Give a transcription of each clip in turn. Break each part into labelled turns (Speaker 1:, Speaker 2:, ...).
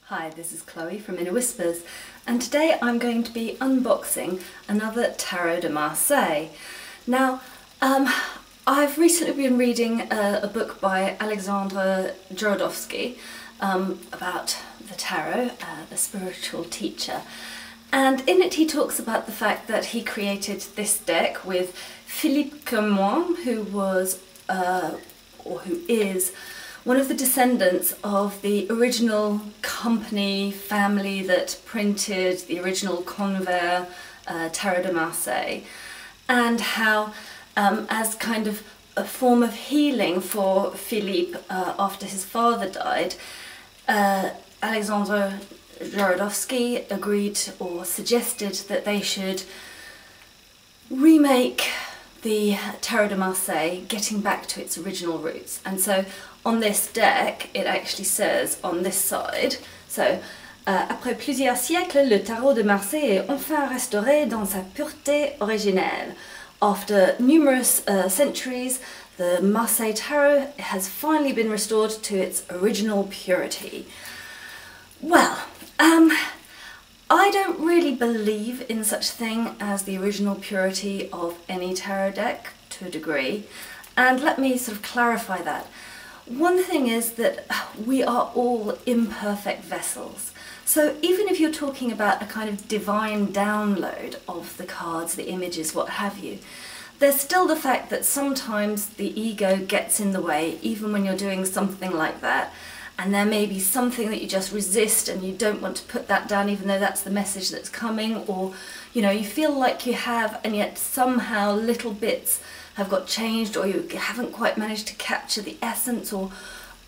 Speaker 1: Hi, this is Chloe from Inner Whispers, and today I'm going to be unboxing another Tarot de Marseille. Now, I've recently been reading a book by Jodorowsky about the tarot, the spiritual teacher, and in it he talks about the fact that he created this deck with Philippe Camoin, who was, or who is, one of the descendants of the original company family that printed the original Convert Tarot de Marseille, and how as kind of a form of healing for Philippe after his father died, Alexandre Jodorowsky agreed or suggested that they should remake the Tarot de Marseille, getting back to its original roots. And so on this deck it actually says on this side, so après plusieurs siècles, le Tarot de Marseille est enfin restauré dans sa pureté originelle. After numerous centuries, the Marseille Tarot has finally been restored to its original purity. Well, I don't really believe in such thing as the original purity of any tarot deck, to a degree, and let me sort of clarify that. One thing is that we are all imperfect vessels, so even if you're talking about a kind of divine download of the cards, the images, what have you, there's still the fact that sometimes the ego gets in the way, even when you're doing something like that. And there may be something that you just resist and you don't want to put that down even though that's the message that's coming, or you know, you feel like you have and yet somehow little bits have got changed, or you haven't quite managed to capture the essence, or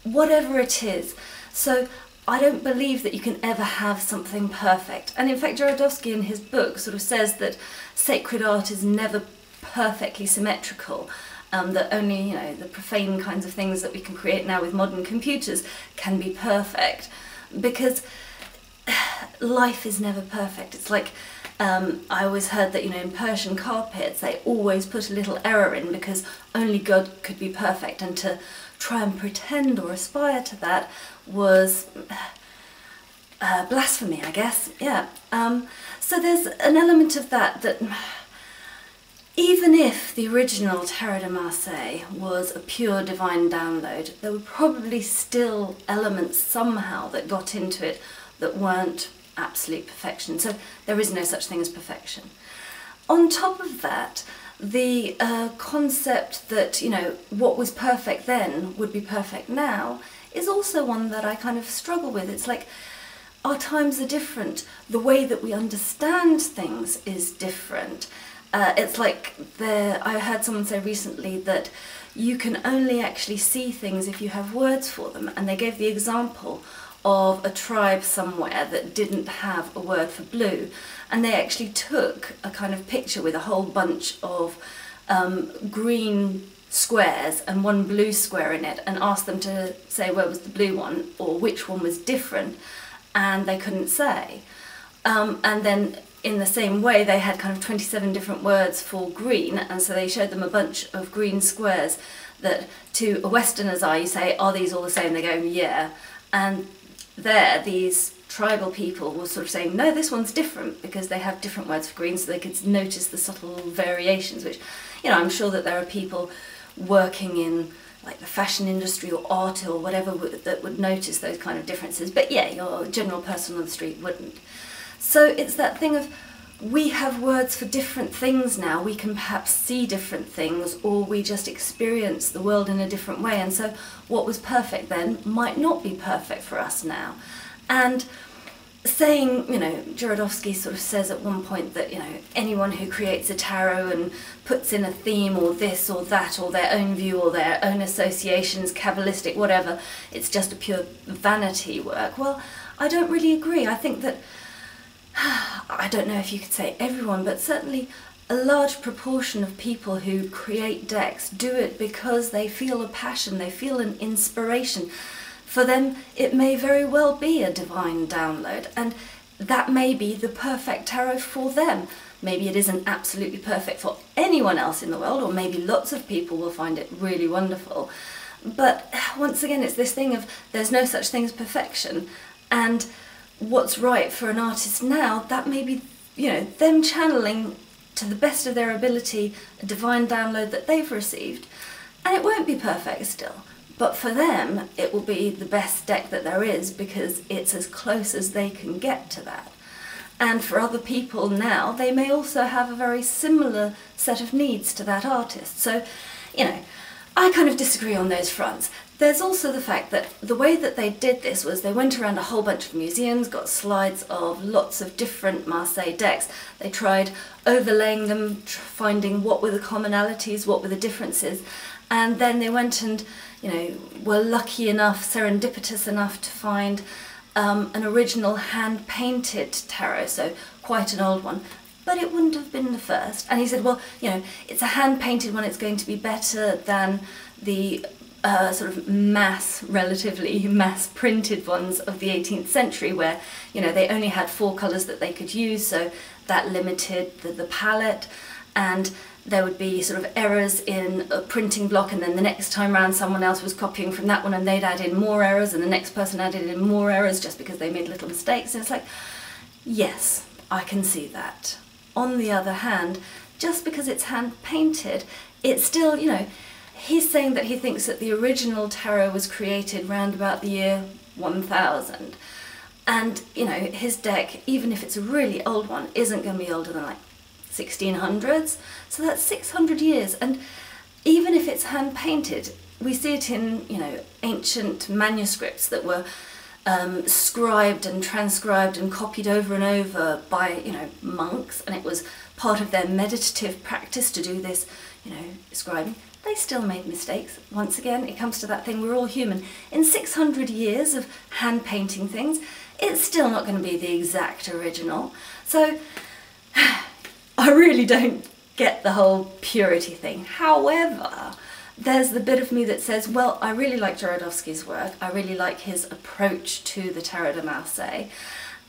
Speaker 1: whatever it is. So I don't believe that you can ever have something perfect. And in fact Jodorowsky in his book sort of says that sacred art is never perfectly symmetrical. That only, you know, the profane kinds of things that we can create now with modern computers can be perfect, because life is never perfect. It's like, I always heard that, you know, in Persian carpets they always put a little error in because only God could be perfect, and to try and pretend or aspire to that was blasphemy, I guess. Yeah. So there's an element of that even if the original Tarot de Marseille was a pure divine download, there were probably still elements somehow that got into it that weren't absolute perfection. So there is no such thing as perfection. On top of that, the concept that, you know, what was perfect then would be perfect now is also one that I kind of struggle with. It's like, our times are different. The way that we understand things is different. It's like I heard someone say recently that you can only actually see things if you have words for them, and they gave the example of a tribe somewhere that didn't have a word for blue, and they actually took a kind of picture with a whole bunch of green squares and one blue square in it, and asked them to say where was the blue one or which one was different, and they couldn't say. And then in the same way they had kind of 27 different words for green, and so they showed them a bunch of green squares that to a Westerner's eye you say, are these all the same? They go, yeah. And there these tribal people were sort of saying, no, this one's different, because they have different words for green, so they could notice the subtle variations, which, you know, I'm sure that there are people working in like the fashion industry or art or whatever that would notice those kind of differences, but yeah, your general person on the street wouldn't. So it's that thing of, we have words for different things now. We can perhaps see different things, or we just experience the world in a different way, and so what was perfect then might not be perfect for us now. And saying, you know, Jodorowsky sort of says at one point that, you know, anyone who creates a tarot and puts in a theme or this or that or their own view or their own associations, Kabbalistic, whatever, it's just a pure vanity work. Well, I don't really agree. I think that, I don't know if you could say everyone, but certainly a large proportion of people who create decks do it because they feel a passion, they feel an inspiration. For them, it may very well be a divine download, and that may be the perfect tarot for them. Maybe it isn't absolutely perfect for anyone else in the world, or maybe lots of people will find it really wonderful. But once again, it's this thing of there's no such thing as perfection, and what's right for an artist now, that may be, you know, them channeling to the best of their ability a divine download that they've received, and it won't be perfect still, but for them it will be the best deck that there is because it's as close as they can get to that. And for other people now, they may also have a very similar set of needs to that artist. So, you know, I kind of disagree on those fronts. There's also the fact that the way that they did this was they went around a whole bunch of museums, got slides of lots of different Marseille decks. They tried overlaying them, finding what were the commonalities, what were the differences, and then they went and, you know, were lucky enough, serendipitous enough to find an original hand-painted tarot, so quite an old one. But it wouldn't have been the first. And he said, well, you know, it's a hand-painted one, it's going to be better than the sort of relatively mass-printed ones of the 18th century where, you know, they only had 4 colours that they could use, so that limited the palette, and there would be sort of errors in a printing block, and then the next time round someone else was copying from that one and they'd add in more errors, and the next person added in more errors just because they made little mistakes. And it's like, yes, I can see that. On the other hand, just because it's hand-painted, it's still, you know, he's saying that he thinks that the original tarot was created round about the year 1000. And, you know, his deck, even if it's a really old one, isn't going to be older than like 1600s. So that's 600 years. And even if it's hand-painted, we see it in, you know, ancient manuscripts that were scribed and transcribed and copied over and over by, you know, monks, and it was part of their meditative practice to do this, you know, scribing. They still made mistakes. Once again, it comes to that thing, we're all human. In 600 years of hand painting things, it's still not going to be the exact original. So I really don't get the whole purity thing. However, there's the bit of me that says, well, I really like Jodorowsky's work. I really like his approach to the Tarot de Marseille.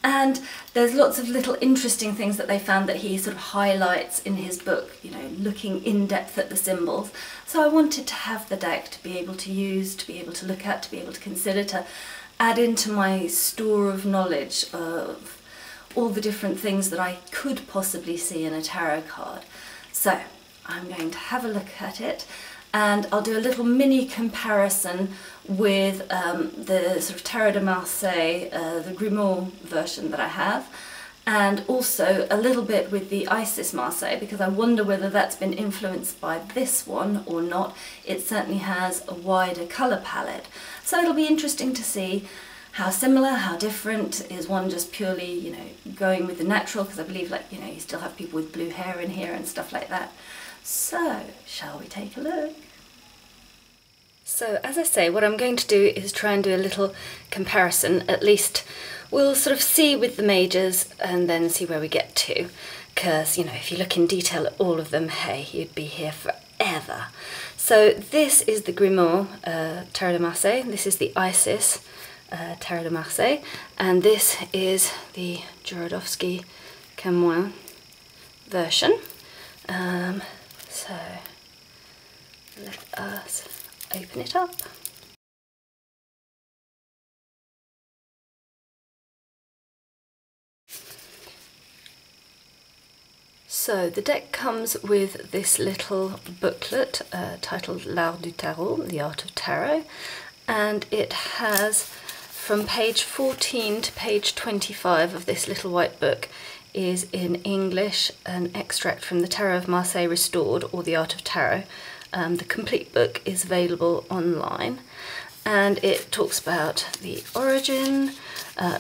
Speaker 1: And there's lots of little interesting things that they found that he sort of highlights in his book, you know, looking in depth at the symbols. So I wanted to have the deck to be able to use, to be able to look at, to be able to consider, to add into my store of knowledge of all the different things that I could possibly see in a tarot card. So I'm going to have a look at it, and I'll do a little mini comparison with the sort of Tarot de Marseille, the Grimaud version that I have, and also a little bit with the ISIS Marseille, because I wonder whether that's been influenced by this one or not. It certainly has a wider colour palette. So it'll be interesting to see how similar, how different. Is one just purely, you know, going with the natural, because I believe, like, you know, you still have people with blue hair in here and stuff like that. So, shall we take a look? So, as I say, what I'm going to do is try and do a little comparison. At least we'll sort of see with the majors and then see where we get to. Because, you know, if you look in detail at all of them, hey, you'd be here forever. So this is the Grimaud Tarot de Marseille. This is the ISIS Tarot de Marseille. And this is the Jodorowsky Camoin version. So let us open it up. So the deck comes with this little booklet titled L'Art du Tarot, The Art of Tarot, and it has from page 14 to page 25 of this little white book is in English an extract from the Tarot of Marseille Restored, or The Art of Tarot. The complete book is available online, and it talks about the origin,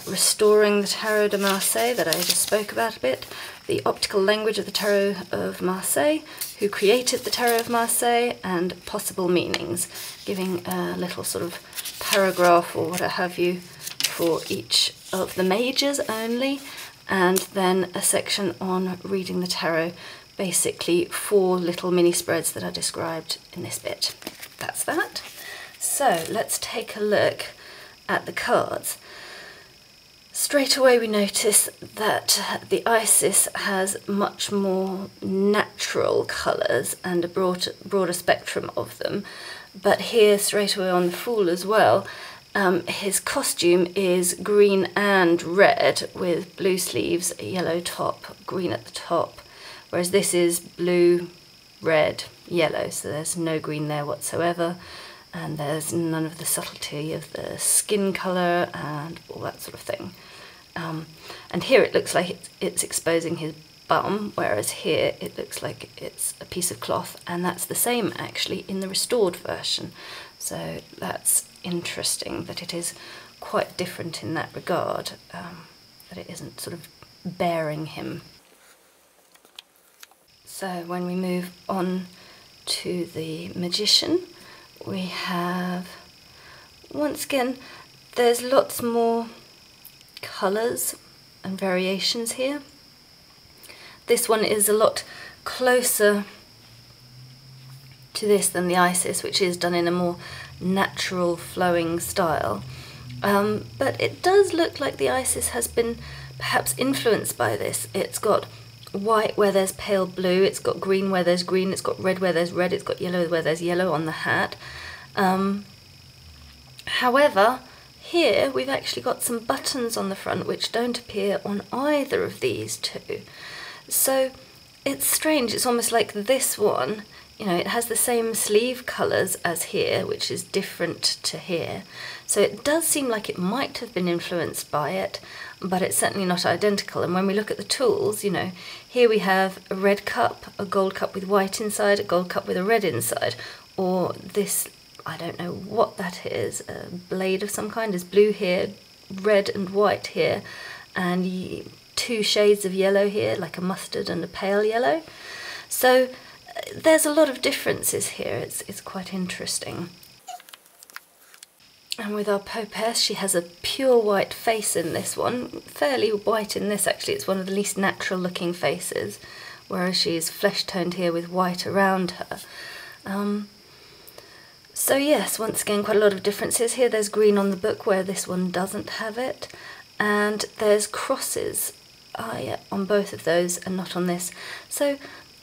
Speaker 1: restoring the Tarot de Marseille that I just spoke about a bit, the optical language of the Tarot of Marseille, who created the Tarot of Marseille, and possible meanings, giving a little sort of paragraph or what have you for each of the majors only, and then a section on reading the tarot, basically 4 little mini spreads that are described in this bit. That's that. So let's take a look at the cards. Straight away we notice that the ISIS has much more natural colours and a broader spectrum of them, but here straight away on the Fool as well, His costume is green and red with blue sleeves, a yellow top, green at the top, whereas this is blue, red, yellow, so there's no green there whatsoever, and there's none of the subtlety of the skin colour and all that sort of thing. And here it looks like it's exposing his bum, whereas here it looks like it's a piece of cloth, and that's the same actually in the restored version. So that's interesting that it is quite different in that regard, that it isn't sort of bearing him. So when we move on to the magician, we have, once again, there's lots more colours and variations here. This one is a lot closer to this than the ISIS, which is done in a more natural flowing style. But it does look like the ISIS has been perhaps influenced by this. It's got white where there's pale blue, it's got green where there's green, it's got red where there's red, it's got yellow where there's yellow on the hat. However, here we've actually got some buttons on the front which don't appear on either of these two. So it's strange, it's almost like this one, you know, it has the same sleeve colours as here, which is different to here. So it does seem like it might have been influenced by it, but it's certainly not identical. And when we look at the tools, you know, here we have a red cup, a gold cup with white inside, a gold cup with a red inside, or this, I don't know what that is, a blade of some kind is blue here, red and white here, and two shades of yellow here, like a mustard and a pale yellow. So there's a lot of differences here, it's quite interesting. And with our Popess, she has a pure white face in this one, fairly white in this actually, it's one of the least natural looking faces, whereas she's flesh toned here with white around her. So yes, once again quite a lot of differences here. There's green on the book where this one doesn't have it, and there's crosses on both of those and not on this. So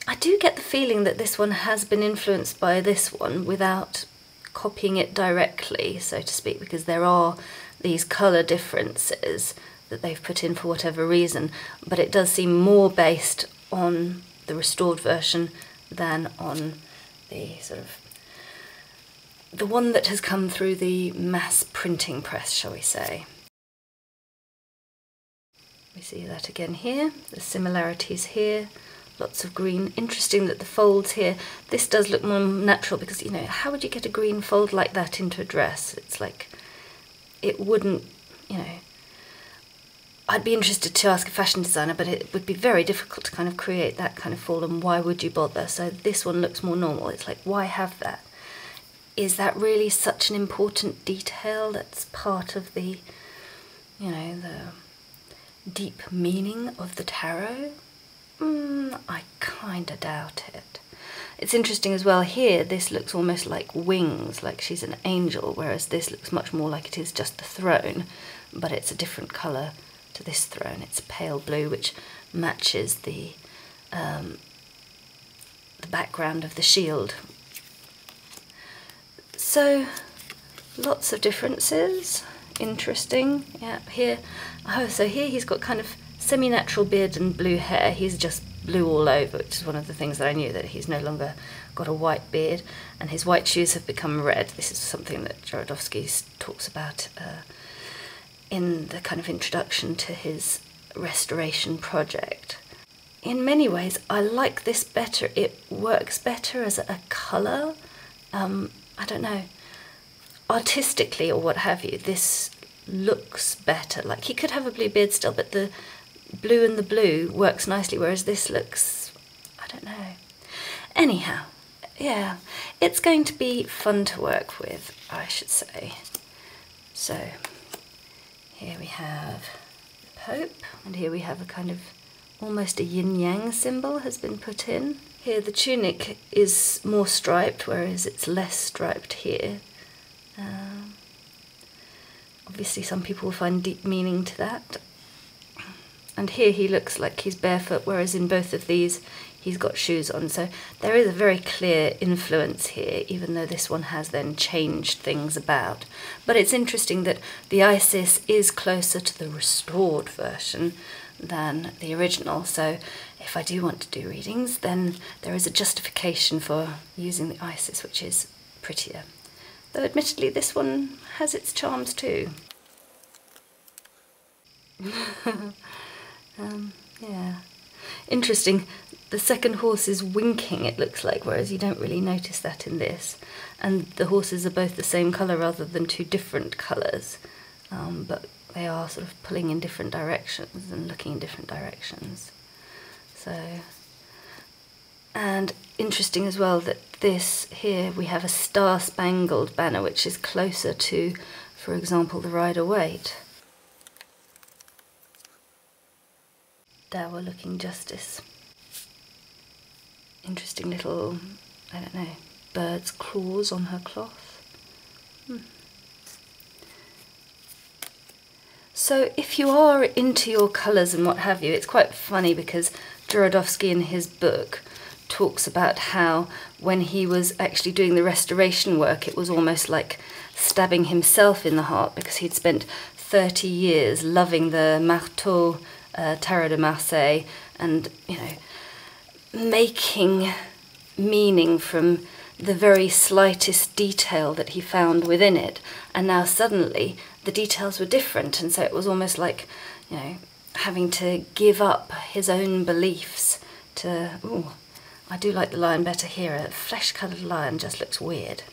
Speaker 1: I do get the feeling that this one has been influenced by this one without copying it directly, so to speak, because there are these colour differences that they've put in for whatever reason, but it does seem more based on the restored version than on the sort of the one that has come through the mass printing press, shall we say. We see that again here, the similarities here, lots of green. Interesting that the folds here, this does look more natural because, you know, how would you get a green fold like that into a dress? It's like, it wouldn't, you know, I'd be interested to ask a fashion designer, but it would be very difficult to kind of create that kind of fold, and why would you bother? So this one looks more normal. It's like, why have that? Is that really such an important detail that's part of the, you know, the deep meaning of the tarot? I kind of doubt it. It's interesting as well here, this looks almost like wings, like she's an angel, whereas this looks much more like it is just the throne, but it's a different colour to this throne. It's pale blue, which matches the background of the shield. So, lots of differences. Interesting. Yeah, here, oh, so here he's got kind of semi-natural beard and blue hair. He's just blue all over, which is one of the things that I knew, that he's no longer got a white beard, and his white shoes have become red. This is something that Jodorowsky talks about in the kind of introduction to his restoration project. In many ways, I like this better. It works better as a colour. I don't know, artistically or what have you, this looks better. Like, he could have a blue beard still, but the blue and the blue works nicely, whereas this looks, I don't know. Anyhow, yeah, it's going to be fun to work with, I should say. So, here we have the Pope, and here we have a kind of almost a yin-yang symbol has been put in. Here the tunic is more striped, whereas it's less striped here. Obviously some people will find deep meaning to that. And here he looks like he's barefoot, whereas in both of these he's got shoes on. So there is a very clear influence here, even though this one has then changed things about. But it's interesting that the ISIS is closer to the restored version than the original. So if I do want to do readings, then there is a justification for using the ISIS, which is prettier. Though admittedly this one has its charms too. Yeah. Interesting. The second horse is winking, it looks like, whereas you don't really notice that in this. And the horses are both the same colour rather than two different colours. But they are sort of pulling in different directions and looking in different directions. So, and interesting as well that this here, we have a star-spangled banner, which is closer to, for example, the Rider-Waite. Dour looking justice. Interesting little, I don't know, bird's claws on her cloth. So if you are into your colours and what have you, it's quite funny because Jodorowsky in his book talks about how when he was actually doing the restoration work, it was almost like stabbing himself in the heart, because he'd spent 30 years loving the Marteau Tarot de Marseille and, you know, making meaning from the very slightest detail that he found within it, and now suddenly the details were different, and so it was almost like, you know, having to give up his own beliefs to, ooh, I do like the lion better here, a flesh-coloured lion just looks weird.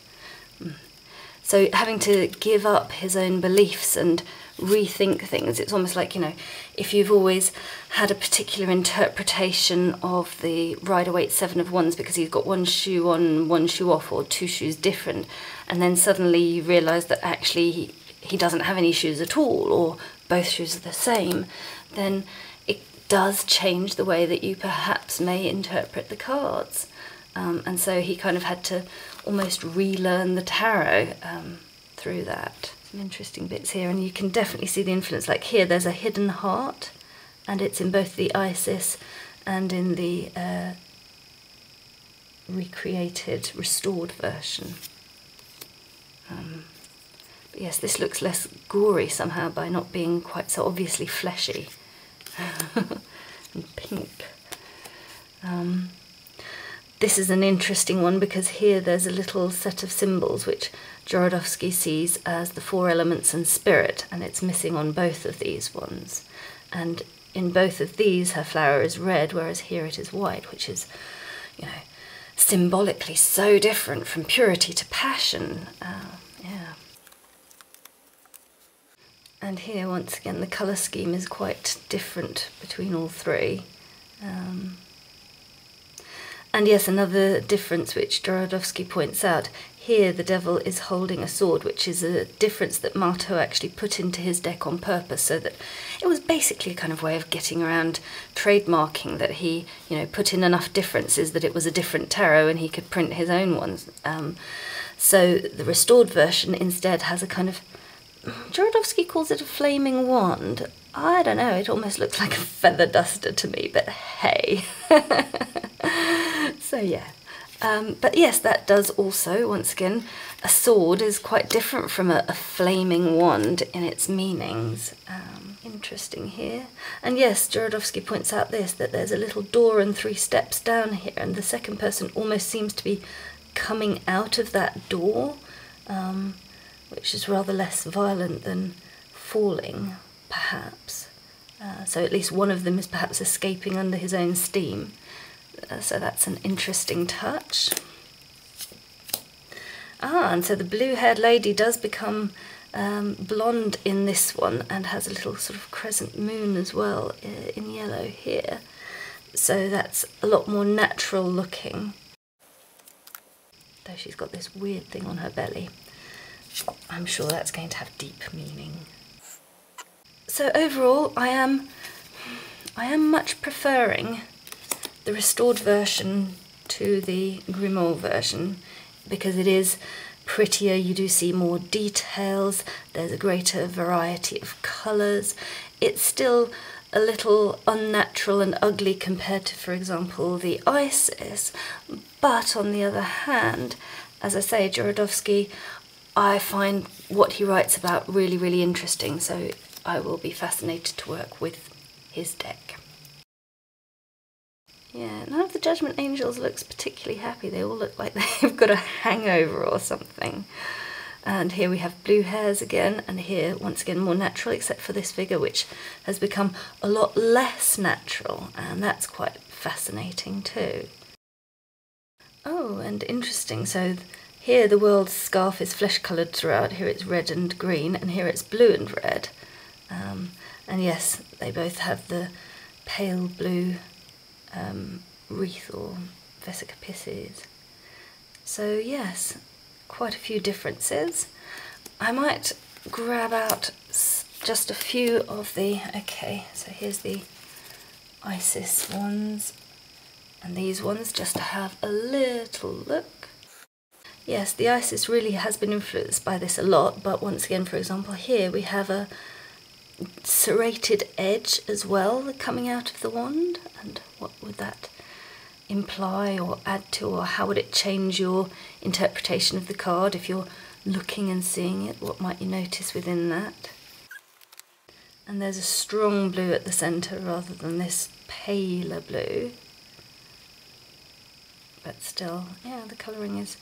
Speaker 1: So having to give up his own beliefs and rethink things, it's almost like, you know, if you've always had a particular interpretation of the Rider-Waite Seven of Wands because he's got one shoe on, one shoe off, or two shoes different, and then suddenly you realise that actually he doesn't have any shoes at all, or both shoes are the same, then it does change the way that you perhaps may interpret the cards. And so he kind of had to almost relearn the tarot through that. Some interesting bits here, and you can definitely see the influence. Like here, there's a hidden heart, and it's in both the ISIS and in the recreated, restored version. But yes, this looks less gory somehow by not being quite so obviously fleshy and pink. This is an interesting one because here there's a little set of symbols which Jodorowsky sees as the four elements and spirit, and it's missing on both of these ones. And in both of these her flower is red, whereas here it is white, which is, you know, symbolically so different from purity to passion. Yeah. And here once again the colour scheme is quite different between all three. And yes, another difference which Jodorowsky points out, here the devil is holding a sword, which is a difference that Marteau actually put into his deck on purpose, so that it was basically a kind of way of getting around trademarking, that he, you know, put in enough differences that it was a different tarot and he could print his own ones. So the restored version instead has a kind of, Jodorowsky calls it a flaming wand. I don't know, it almost looks like a feather duster to me, but hey. So yeah. But yes, that does also, once again, a sword is quite different from a flaming wand in its meanings. Interesting here. And yes, Jodorowsky points out this, that there's a little door and 3 steps down here, and the second person almost seems to be coming out of that door, which is rather less violent than falling, perhaps. So at least one of them is perhaps escaping under his own steam. So that's an interesting touch. And so the blue-haired lady does become blonde in this one and has a little sort of crescent moon as well in yellow here. So that's a lot more natural looking. Though she's got this weird thing on her belly. I'm sure that's going to have deep meaning. So overall, I am much preferring the restored version to the Grimaud version, because it is prettier, you do see more details, there's a greater variety of colours. It's still a little unnatural and ugly compared to, for example, the ISIS. But on the other hand, as I say, Jodorowsky, I find what he writes about really, really interesting, so I will be fascinated to work with his deck. Yeah, none of the Judgment Angels looks particularly happy. They all look like they've got a hangover or something. And here we have blue hairs again, and here, once again, more natural, except for this figure, which has become a lot less natural, and that's quite fascinating too. Oh, and interesting, so here the world's scarf is flesh-coloured throughout. Here it's red and green, and here it's blue and red. And yes, they both have the pale blue wreath or vesica pisces. So yes, quite a few differences. I might grab out just a few of the, okay, so here's the ISIS ones and these ones just to have a little look. Yes, the ISIS really has been influenced by this a lot, but once again, for example, here we have a serrated edge as well coming out of the wand, and what would that imply or add to, or how would it change your interpretation of the card if you're looking and seeing it? What might you notice within that? And there's a strong blue at the centre rather than this paler blue, but still, yeah, the colouring is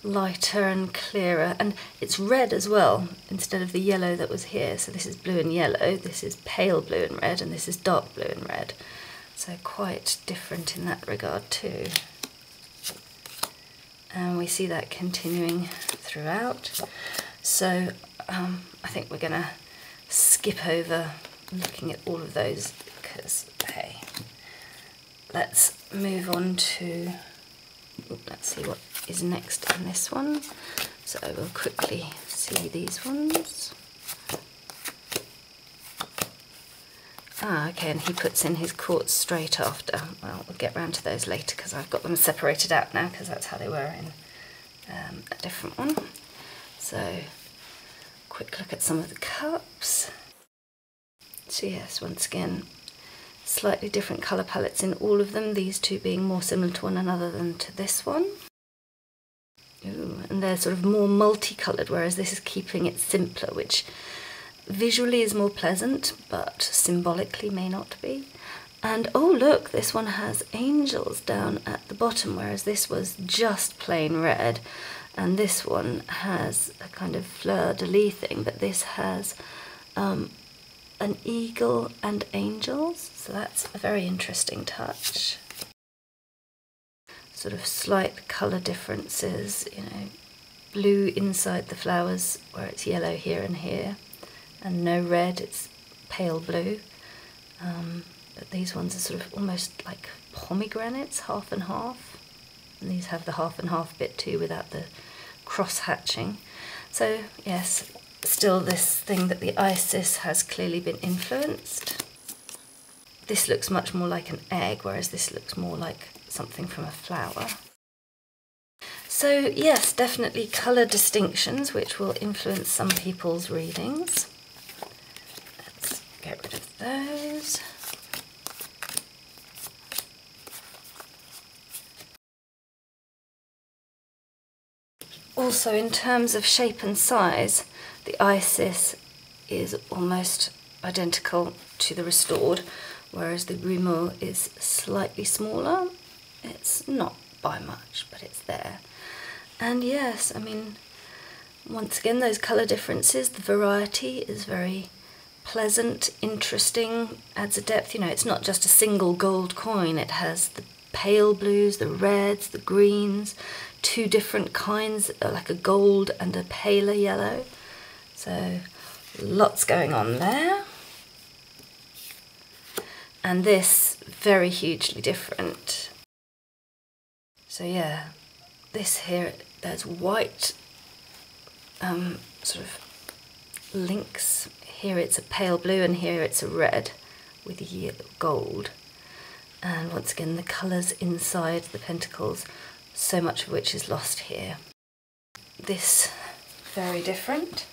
Speaker 1: lighter and clearer, and it's red as well instead of the yellow that was here. So this is blue and yellow, this is pale blue and red, and this is dark blue and red. So quite different in that regard too. And we see that continuing throughout. So I think we're going to skip over looking at all of those because, hey, let's move on to, let's see what is next in this one. So we'll quickly see these ones. Ah, okay, and he puts in his quartz straight after. Well, we'll get round to those later because I've got them separated out now because that's how they were in a different one. So, quick look at some of the cups. So yes, once again, slightly different colour palettes in all of them, these two being more similar to one another than to this one. Ooh, and they're sort of more multicoloured, whereas this is keeping it simpler, which visually is more pleasant, but symbolically may not be. And oh look, this one has angels down at the bottom, whereas this was just plain red. And this one has a kind of fleur-de-lis thing, but this has an eagle and angels, so that's a very interesting touch. Sort of slight colour differences, you know, blue inside the flowers where it's yellow here and here, and no red, it's pale blue. But these ones are sort of almost like pomegranates, half and half. And these have the half and half bit too without the cross hatching. So yes, still this thing that the ISIS has clearly been influenced. This looks much more like an egg, whereas this looks more like something from a flower. So yes, definitely colour distinctions which will influence some people's readings. Let's get rid of those. Also, in terms of shape and size, the ISIS is almost identical to the restored, whereas the Grimaud is slightly smaller. It's not by much, but it's there. And yes, I mean, once again, those colour differences, the variety is very pleasant, interesting, adds a depth. You know, it's not just a single gold coin, it has the pale blues, the reds, the greens, two different kinds, like a gold and a paler yellow. So lots going on there. And this, very hugely different. So yeah, this here, there's white sort of links. Here it's a pale blue and here it's a red with yellow gold. And once again, the colours inside the pentacles, so much of which is lost here. This, very different,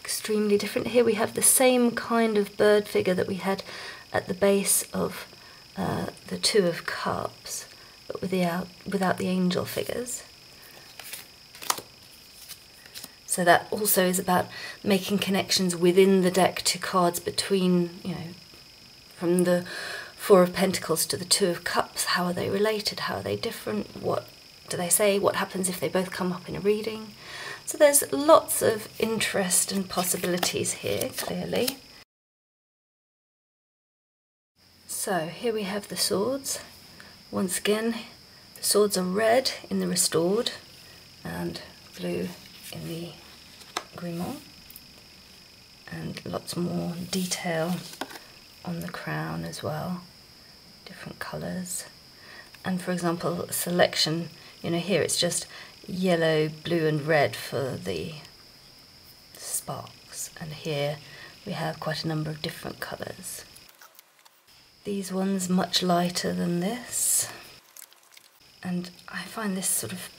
Speaker 1: extremely different. Here we have the same kind of bird figure that we had at the base of the Two of Cups, but without the angel figures. So that also is about making connections within the deck to cards between, you know, from the Four of Pentacles to the Two of Cups. How are they related? How are they different? What do they say? What happens if they both come up in a reading? So there's lots of interest and possibilities here, clearly. So here we have the swords. Once again, the swords are red in the restored and blue in the Grimaud, and lots more detail on the crown as well, different colours. And for example, selection, you know, here it's just yellow, blue and red for the sparks, and here we have quite a number of different colours. These ones much lighter than this, and I find this sort of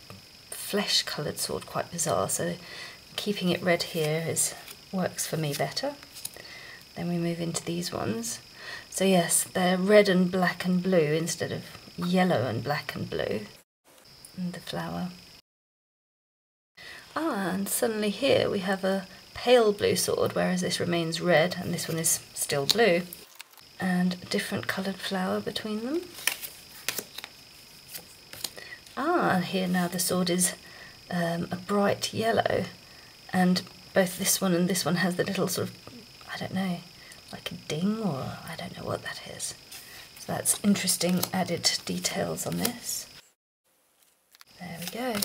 Speaker 1: flesh coloured sword quite bizarre, so keeping it red here works for me better. Then we move into these ones. So yes, they're red and black and blue instead of yellow and black and blue. And the flower. And suddenly here we have a pale blue sword, whereas this remains red and this one is still blue. And a different coloured flower between them. Here now the sword is a bright yellow, and both this one and this one has the little sort of, I don't know, like a ding, or I don't know what that is. So that's interesting added details on this. There we go.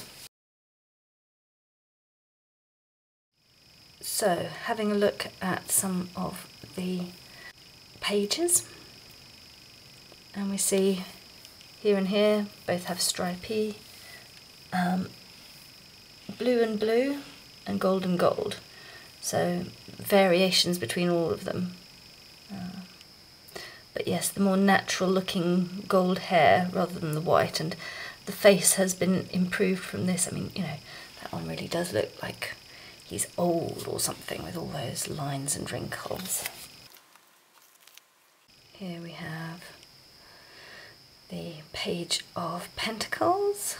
Speaker 1: So having a look at some of the pages, and we see here and here both have stripy, blue and blue and gold and gold, so variations between all of them. But yes, the more natural looking gold hair rather than the white, and the face has been improved from this. I mean, you know, that one really does look like he's old or something with all those lines and wrinkles. Here we have the Page of Pentacles,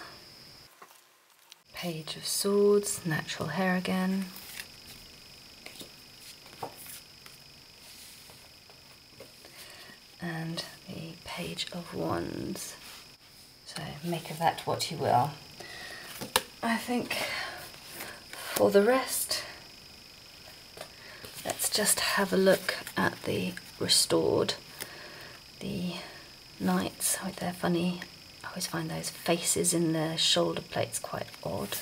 Speaker 1: Page of Swords, natural hair again, and the Page of Wands. So make of that what you will. I think for the rest, let's just have a look at the restored. The Knights with their funny, I always find those faces in their shoulder plates quite odd.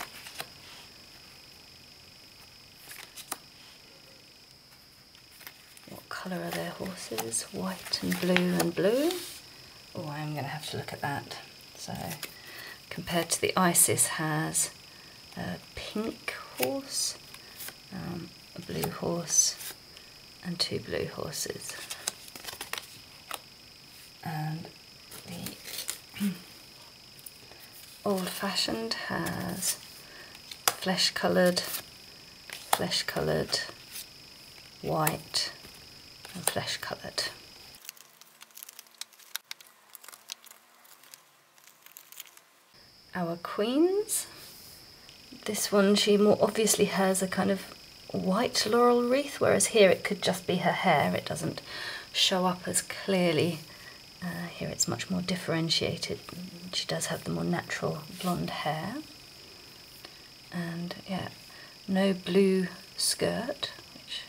Speaker 1: What colour are their horses? White and blue and blue. Oh, I'm going to have to look at that. So, compared to the ISIS has a pink horse, a blue horse, and two blue horses. And the old-fashioned has flesh-coloured, white, and flesh-coloured. Our queens. This one, she more obviously has a kind of white laurel wreath, whereas here it could just be her hair. It doesn't show up as clearly. Here it's much more differentiated. She does have the more natural blonde hair. And yeah, no blue skirt, which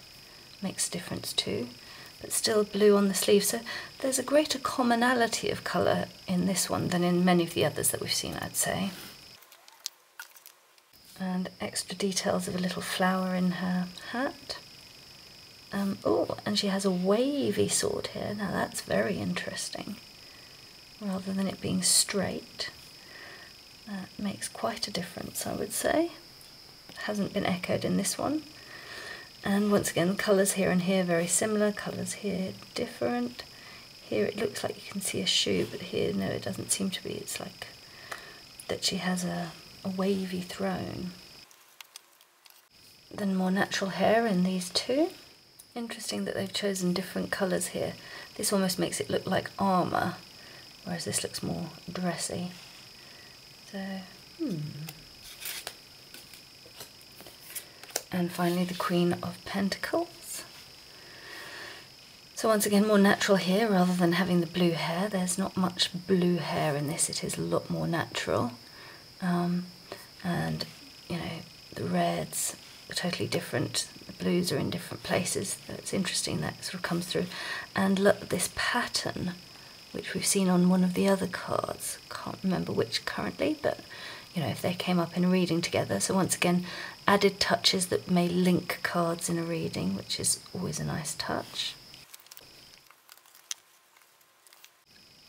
Speaker 1: makes a difference too, but still blue on the sleeve. So there's a greater commonality of colour in this one than in many of the others that we've seen, I'd say. And extra details of a little flower in her hat. Oh, and she has a wavy sword here. Now that's very interesting. Rather than it being straight. That makes quite a difference, I would say. It hasn't been echoed in this one. And once again, colours here and here very similar, colours here different. Here it looks like you can see a shoe, but here, no, it doesn't seem to be. It's like that she has a wavy throne. Then more natural hair in these two. Interesting that they've chosen different colours here. This almost makes it look like armour, whereas this looks more dressy. So, And finally the Queen of Pentacles. So once again, more natural here rather than having the blue hair. There's not much blue hair in this, it is a lot more natural. And, you know, the reds are totally different. The blues are in different places. It's interesting that sort of comes through. And look at this pattern, which we've seen on one of the other cards. Can't remember which currently, but, you know, if they came up in a reading together. So once again, added touches that may link cards in a reading, which is always a nice touch.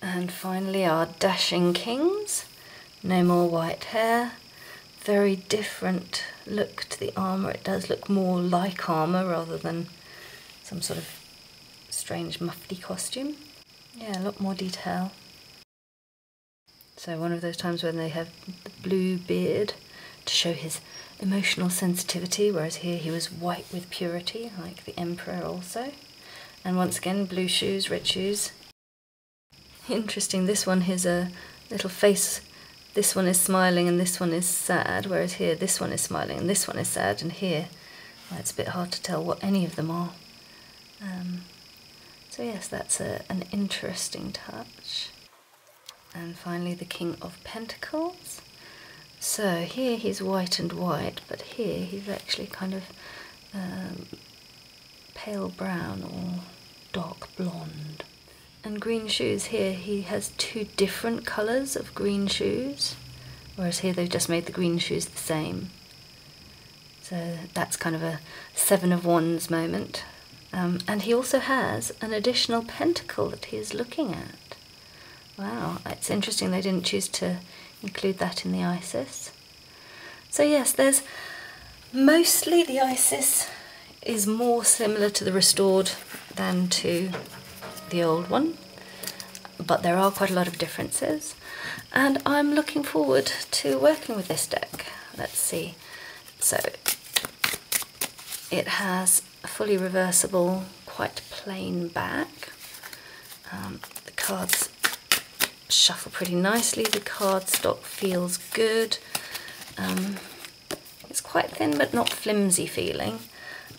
Speaker 1: And finally our dashing kings. No more white hair. Very different look to the armour. It does look more like armour rather than some sort of strange muffly costume. Yeah, a lot more detail. So one of those times when they have the blue beard to show his emotional sensitivity, whereas here he was white with purity, like the Emperor also. And once again, blue shoes, red shoes. Interesting, this one has a little face. This one is smiling and this one is sad, whereas here this one is smiling and this one is sad, and here, well, it's a bit hard to tell what any of them are. So yes, that's an interesting touch. And finally the King of Pentacles. So here he's white and white, but here he's actually kind of pale brown or dark blonde. And green shoes, here he has two different colours of green shoes, whereas here they've just made the green shoes the same. So that's kind of a Seven of Wands moment. And he also has an additional pentacle that he is looking at. Wow, it's interesting they didn't choose to include that in the ISIS. So yes, there's mostly the ISIS is more similar to the restored than to the old one, but there are quite a lot of differences, and I'm looking forward to working with this deck. Let's see. So it has a fully reversible, quite plain back. The cards shuffle pretty nicely. The cardstock feels good. It's quite thin but not flimsy feeling,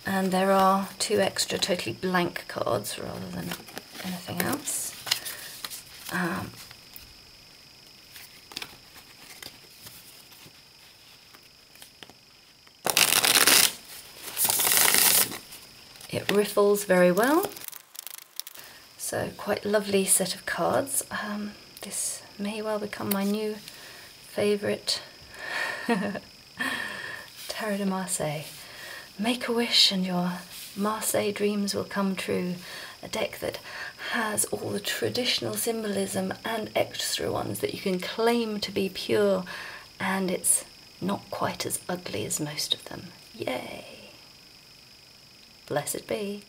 Speaker 1: and there are two extra totally blank cards rather than anything else. It riffles very well, so quite lovely set of cards. This may well become my new favourite Tarot de Marseille. Make a wish and your Marseille dreams will come true. A deck that has all the traditional symbolism and extra ones that you can claim to be pure, and it's not quite as ugly as most of them. Yay! Blessed be.